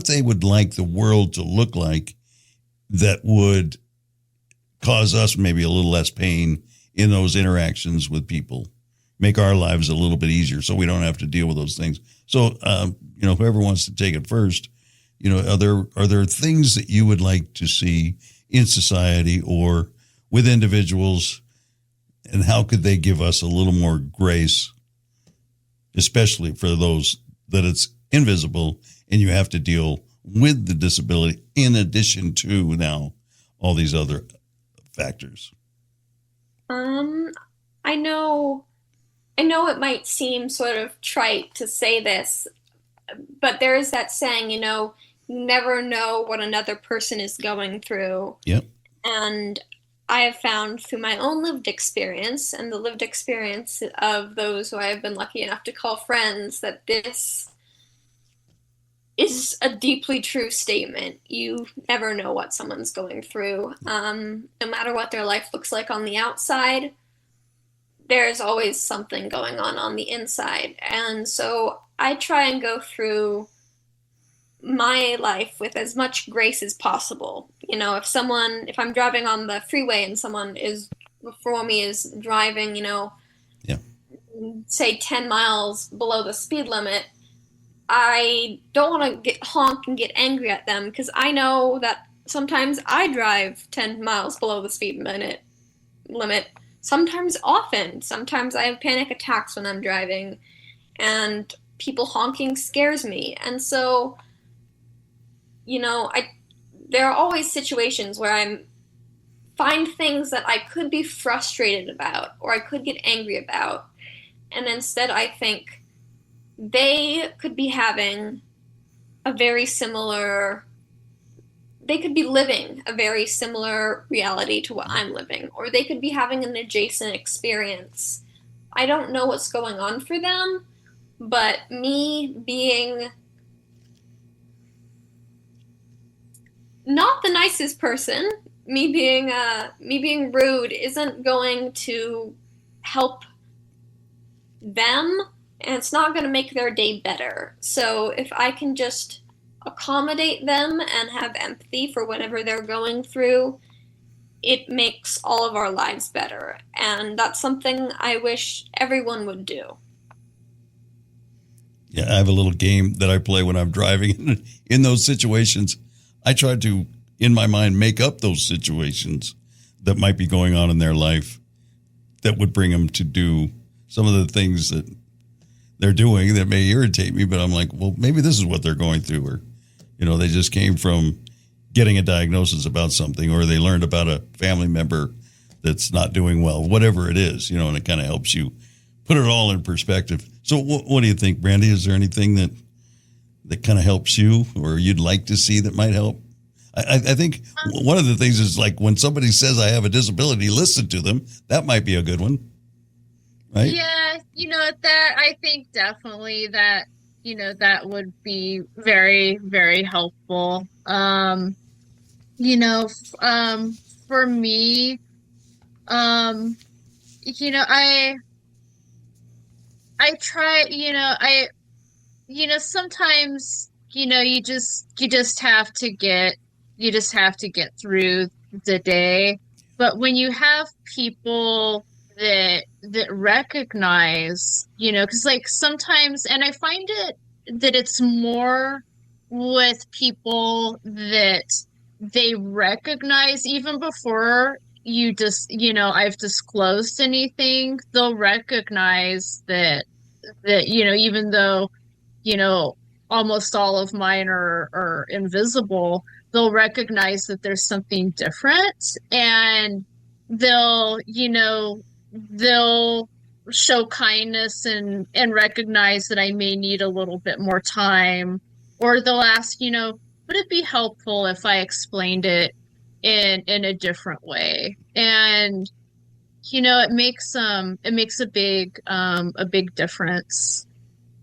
they would like the world to look like that would cause us maybe a little less pain in those interactions with people, make our lives a little bit easier so we don't have to deal with those things. So, whoever wants to take it first, are there things that you would like to see in society or with individuals, and how could they give us a little more grace, especially for those that it's invisible and you have to deal with the disability in addition to now all these other factors? Um, I know, I know it might seem sort of trite to say this, but there is that saying, you never know what another person is going through. Yep. And I have found through my own lived experience and the lived experience of those who I have been lucky enough to call friends that this is a deeply true statement. You never know what someone's going through. No matter what their life looks like on the outside, there's always something going on the inside. And so I try and go through my life with as much grace as possible. If I'm driving on the freeway and someone is before me is driving, Yeah. say 10 miles below the speed limit, I don't want to get honk and get angry at them because I know that sometimes I drive 10 miles below the speed limit. Sometimes often. Sometimes I have panic attacks when I'm driving and people honking scares me. And so there are always situations where I find things that I could be frustrated about or I could get angry about. And instead I think they could be having they could be living a very similar reality to what I'm living, or they could be having an adjacent experience. I don't know what's going on for them, but me being not the nicest person, me being rude isn't going to help them, and it's not going to make their day better. So if I can just accommodate them and have empathy for whatever they're going through, it makes all of our lives better. And that's something I wish everyone would do. Yeah, I have a little game that I play when I'm driving. In those situations, I try to, in my mind, make up those situations that might be going on in their life that would bring them to do some of the things that they're doing that may irritate me. But I'm like, well, maybe this is what they're going through. Or, they just came from getting a diagnosis about something, or they learned about a family member that's not doing well, whatever it is, and it kind of helps you put it all in perspective. So what do you think, Brandi? Is there anything that kind of helps you or you'd like to see that might help? I think one of the things is like when somebody says I have a disability, listen to them. That might be a good one. Right? Yeah, that I think definitely that, that would be very, very helpful. For me, I try, sometimes, you just have to get through the day. But when you have people that recognize, because like sometimes, and I find that it's more with people that they recognize even before you just, I've disclosed anything, they'll recognize that, even though, almost all of mine are invisible, they'll recognize that there's something different, and they'll show kindness and recognize that I may need a little bit more time, or they'll ask, would it be helpful if I explained it in a different way? And it makes a big difference.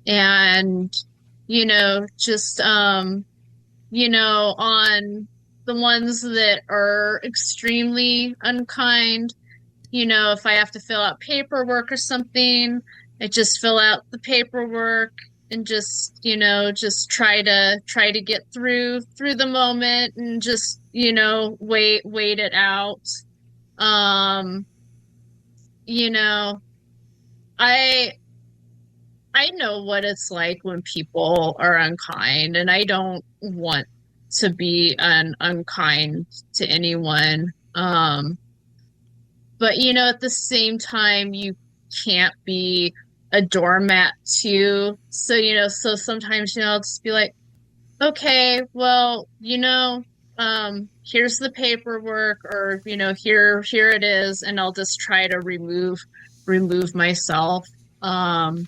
And just on the ones that are extremely unkind, if I have to fill out paperwork or something, I just fill out the paperwork and just try to get through the moment and just, wait it out. I know what it's like when people are unkind, and I don't want to be unkind to anyone. But at the same time, you can't be a doormat too. So so sometimes I'll just be like, okay, well, here's the paperwork, or, here it is, and I'll just try to remove myself. But,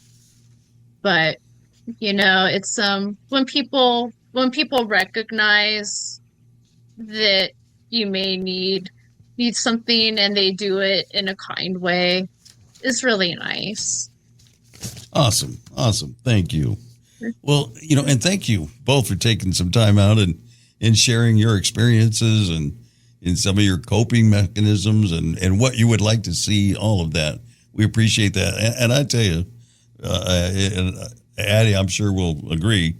it's, when people recognize that you may need something and they do it in a kind way is really nice. Awesome. Thank you. Well, and thank you both for taking some time out and sharing your experiences and some of your coping mechanisms and what you would like to see, all of that. We appreciate that. And I tell you, and Addie, I'm sure will agree,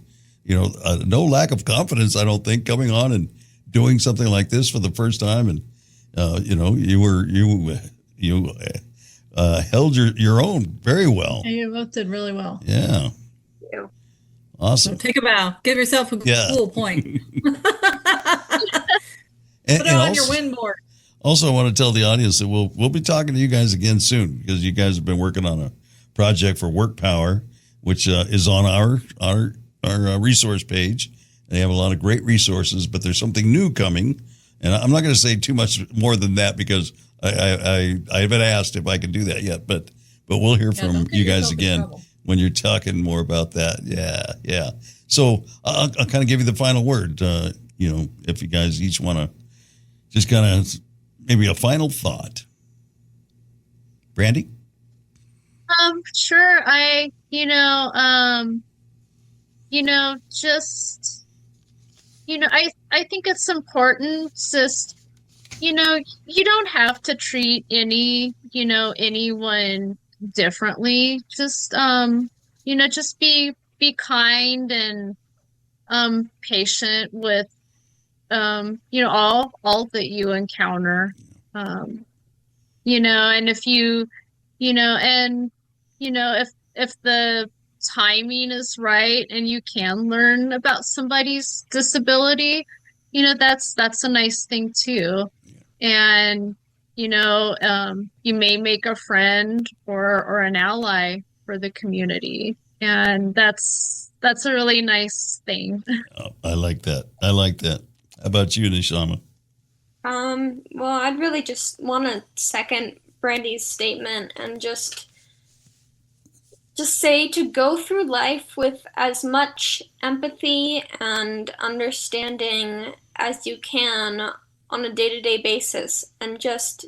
no lack of confidence, I don't think, coming on and doing something like this for the first time. And, you held your own very well. And you both did really well. Yeah. Awesome. So take a bow. Give yourself a cool point. Put it on your win board. Also, I want to tell the audience that we'll be talking to you guys again soon, because you guys have been working on a project for Work Power, which is on our resource page. They have a lot of great resources, but there's something new coming, and I'm not going to say too much more than that because I haven't asked if I can do that yet. But we'll hear from you guys again when you're talking more about that. Yeah. So I'll kind of give you the final word. If you guys each want to just kind of maybe a final thought. Brandi? Sure. I think it's important, just, you don't have to treat anyone differently. Just, just be kind and, patient with, all that you encounter, and if if the timing is right and you can learn about somebody's disability, that's a nice thing too. And, you may make a friend or an ally for the community. And that's a really nice thing. Oh, I like that. How about you, Neshama? Well, I'd really just want to second Brandi's statement and just say to go through life with as much empathy and understanding as you can on a day-to-day basis, and just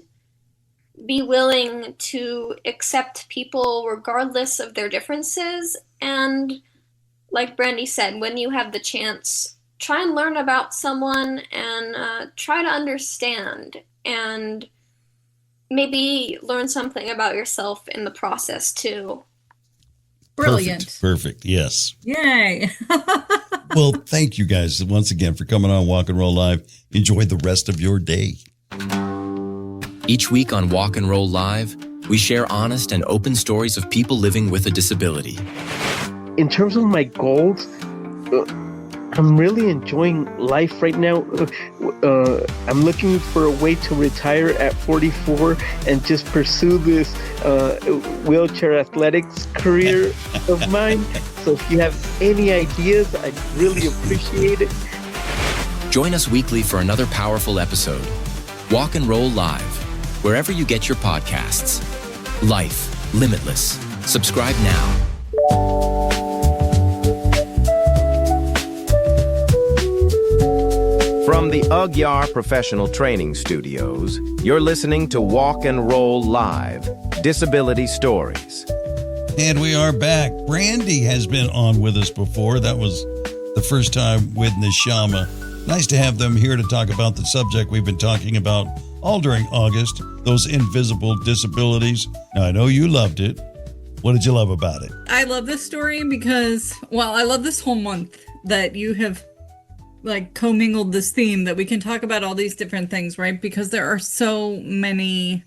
be willing to accept people regardless of their differences. And like Brandi said, when you have the chance, try and learn about someone and try to understand, and maybe learn something about yourself in the process too. Brilliant. Perfect. Yes. Yay. Well, thank you guys once again for coming on Walk and Roll Live. Enjoy the rest of your day. Each week on Walk and Roll Live, we share honest and open stories of people living with a disability. In terms of my goals, I'm really enjoying life right now. I'm looking for a way to retire at 44 and just pursue this wheelchair athletics career of mine. So if you have any ideas, I'd really appreciate it. Join us weekly for another powerful episode. Walk and Roll Live, wherever you get your podcasts. Life Limitless. Subscribe now. From the Ugyar Professional Training Studios, you're listening to Walk and Roll Live, Disability Stories. And we are back. Brandi has been on with us before. That was the first time with Neshama. Nice to have them here to talk about the subject we've been talking about all during August, those invisible disabilities. Now, I know you loved it. What did you love about it? I love this story because, I love this whole month that you have commingled this theme that we can talk about all these different things, right? Because there are so many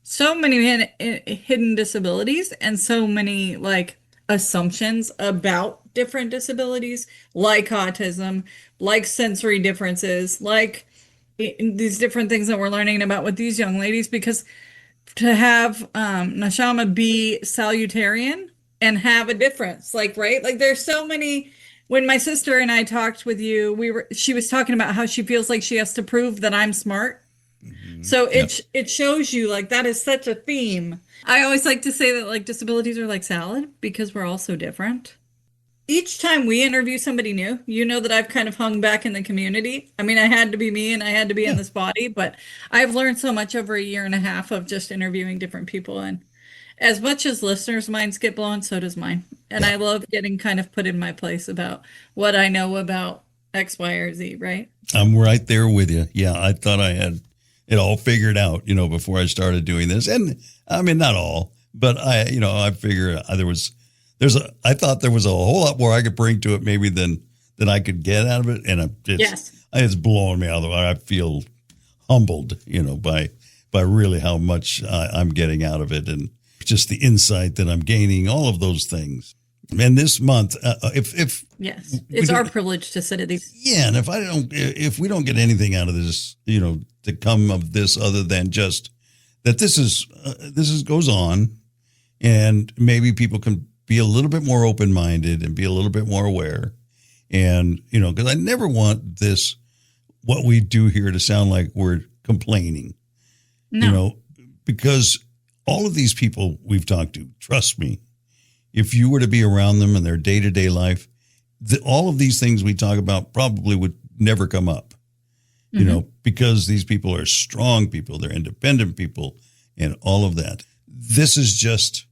hidden disabilities and so many assumptions about different disabilities, like autism, like sensory differences, like these different things that we're learning about with these young ladies. Because to have Neshama be salutarian and have a difference, right? There's so many when my sister and I talked with you, she was talking about how she feels like she has to prove that I'm smart. So it shows you like that is such a theme. I always like to say that like disabilities are like salad because we're all so different. Each time we interview somebody new, you know that I've kind of hung back in the community. I mean, I had to be me and I had to be in this body, but I've learned so much over a year and a half of just interviewing different people. And as much as listeners' minds get blown, so does mine. And I love getting kind of put in my place about what I know about X, Y, or Z, right? I'm right there with you. Yeah, I thought I had it all figured out, before I started doing this. And I mean, not all, but I figure I thought there was a whole lot more I could bring to it maybe than I could get out of it. And it's blowing me out of the water. I feel humbled, by really how much I'm getting out of it and just the insight that I'm gaining, all of those things. And this month, it's our privilege to sit at these. Yeah, and if we don't get anything out of this, to come of this other than just that this goes on, and maybe people can be a little bit more open-minded and be a little bit more aware, and because I never want what we do here to sound like we're complaining, because all of these people we've talked to, trust me. If you were to be around them in their day-to-day life, all of these things we talk about probably would never come up, because these people are strong people, they're independent people, and all of that. This is just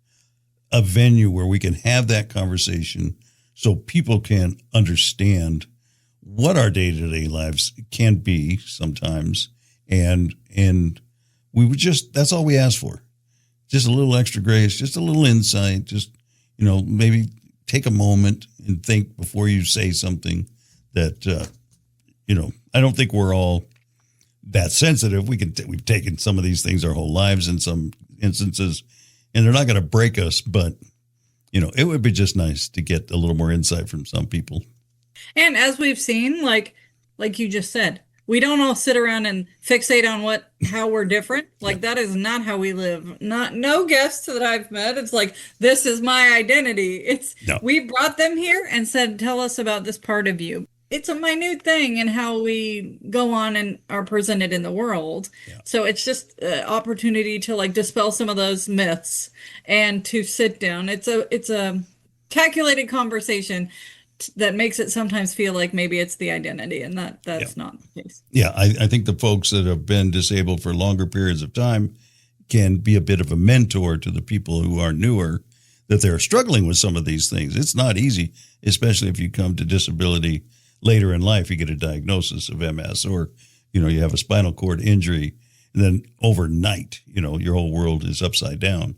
a venue where we can have that conversation so people can understand what our day-to-day lives can be sometimes. And we would that's all we ask for. Just a little extra grace, just a little insight, just maybe take a moment and think before you say something that, I don't think we're all that sensitive. We've taken some of these things our whole lives in some instances, and they're not going to break us, but, it would be just nice to get a little more insight from some people. And as we've seen, like you just said, we don't all sit around and fixate on how we're different. Like that is not how we live. No guests that I've met. It's like, this is my identity. We brought them here and said, tell us about this part of you. It's a minute thing in how we go on and are presented in the world. Yeah. So it's just an opportunity to like dispel some of those myths and to sit down. It's a calculated conversation that makes it sometimes feel like maybe it's the identity, and that's not the case. Yeah, I think the folks that have been disabled for longer periods of time can be a bit of a mentor to the people who are newer, that they're struggling with some of these things. It's not easy, especially if you come to disability later in life, you get a diagnosis of MS, or, you have a spinal cord injury, and then overnight, your whole world is upside down.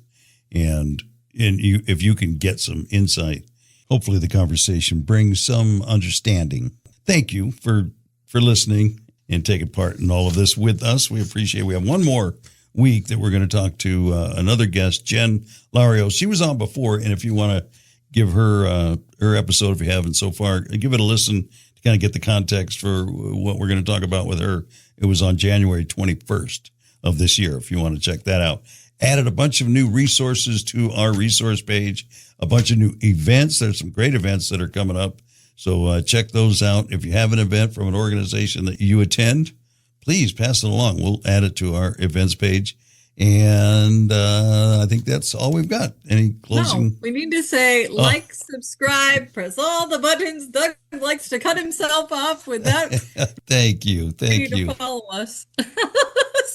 And if you can get some insight, hopefully the conversation brings some understanding. Thank you for listening and taking part in all of this with us. We appreciate it. We have one more week that we're going to talk to another guest, Jen Lario. She was on before, and if you want to give her episode, if you haven't so far, give it a listen to kind of get the context for what we're going to talk about with her. It was on January 21st of this year, if you want to check that out. Added a bunch of new resources to our resource page, a bunch of new events. There's some great events that are coming up. So check those out. If you have an event from an organization that you attend, please pass it along. We'll add it to our events page. And I think that's all we've got. Any closing? No, we need to say like, subscribe, press all the buttons. Doug likes to cut himself off with that. Thank you. Thank you. To follow us.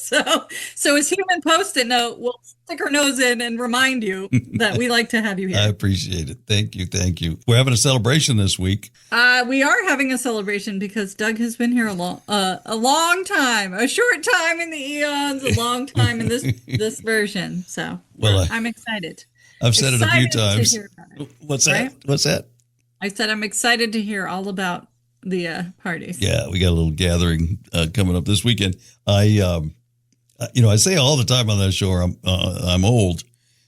So as human Post-it note, we'll stick our nose in and remind you that we like to have you here. I appreciate it. Thank you. Thank you. We're having a celebration this week. We are having a celebration because Doug has been here a long time, a short time in the eons, a long time in this version. So I'm excited. I've said it a few times. What's that? Right? What's that? I said I'm excited to hear all about the parties. Yeah, we got a little gathering coming up this weekend. I say all the time on that show, I'm old.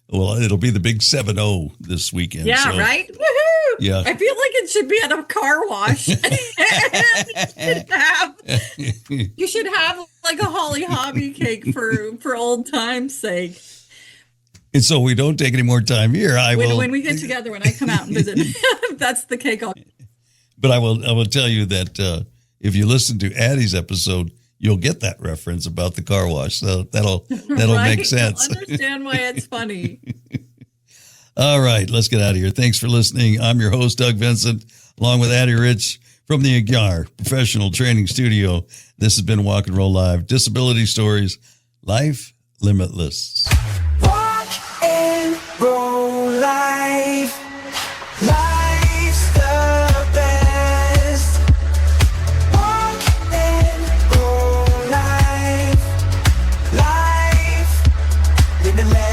Well, it'll be the big 7-0 this weekend. Yeah, so, right? Woohoo! Yeah. I feel like it should be at a car wash. You should have like a holly hobby cake for old time's sake. And so we don't take any more time here. When we get together, when I come out and visit, that's the cake. But I will tell you that if you listen to Addie's episode, you'll get that reference about the car wash. So that'll Right? make sense. You'll understand why it's funny. All right, let's get out of here. Thanks for listening. I'm your host, Doug Vincent, along with Addie Rich from the AGYAR Professional Training Studio. This has been Walk and Roll Live, Disability Stories, Life Limitless. Walk and roll life. Life's the best. Walk and roll life. Life limitless.